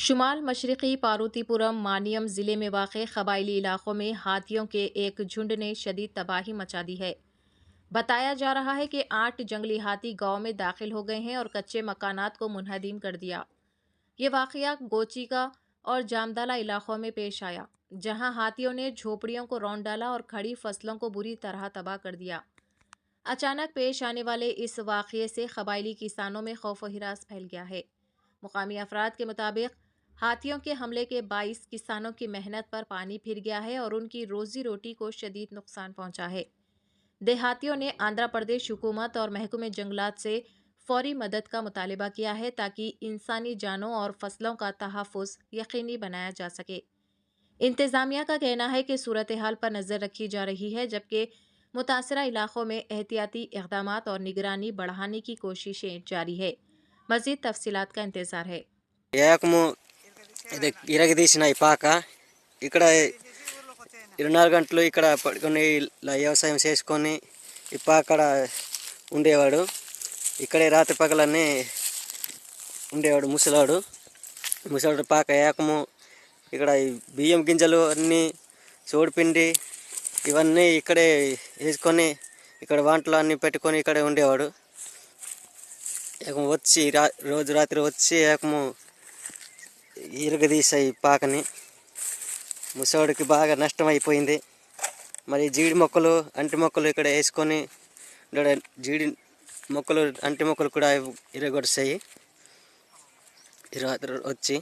शुमाल मशरक़ी पार्वतीपुरम मानियम ज़िले में वाक़ क़बायली इलाक़ों में हाथियों के एक झुंड ने शदीद तबाही मचा दी है। बताया जा रहा है कि 8 जंगली हाथी गांव में दाखिल हो गए हैं और कच्चे मकानात को मुनहदम कर दिया। ये वाक़या गोचिका और जामदाला इलाक़ों में पेश आया, जहां हाथियों ने झोपड़ियों को रौंद डाला और खड़ी फसलों को बुरी तरह तबाह कर दिया। अचानक पेश आने वाले इस वाक़ये से क़बायली किसानों में खौफ व हिरास फैल गया है। मुकामी अफराद के मुताबिक हाथियों के हमले के बाइस किसानों की मेहनत पर पानी फिर गया है और उनकी रोजी रोटी को शदीद नुकसान पहुंचा है। देहातियों ने आंध्र प्रदेश हुकूमत और महकमे जंगलात से फौरी मदद का मुतालबा किया है ताकि इंसानी जानों और फसलों का तहफ़्फ़ुज़ यकीनी बनाया जा सके। इंतज़ामिया का कहना है कि सूरत हाल पर नज़र रखी जा रही है, जबकि मुतासरा इलाक़ों में एहतियाती इक़दामात और निगरानी बढ़ाने की कोशिशें जारी है। मज़ीद तफ़सीलात का इंतज़ार है। ఏకము ఇది ఇరగదీసిన ఈ పాక ఇక్కడ 24 గంటలు ఇక్కడ పడుకొని ఇలా వ్యవసాయం చేసుకొని ఈ పాకడ ఉండేవాడు. ఇక్కడే రాత్రి పగలన్నీ ఉండేవాడు ముసలాడు పాక ఏకము. ఇక్కడ ఈ బియ్యం గింజలు అన్నీ సోడిపిండి ఇవన్నీ ఇక్కడే వేసుకొని ఇక్కడ వంటలు అన్నీ పెట్టుకొని ఇక్కడే ఉండేవాడు. ఏకము వచ్చి రోజు రాత్రి వచ్చి ఏకము ఇరగదీసాయి పాకని. ముసవాడికి బాగా నష్టం అయిపోయింది. మరి జీడి మొక్కలు అంటి మొక్కలు ఇక్కడ వేసుకొని జీడి మొక్కలు అంటి మొక్కలు కూడా ఇరగొడిసాయి రాత్రి వచ్చి.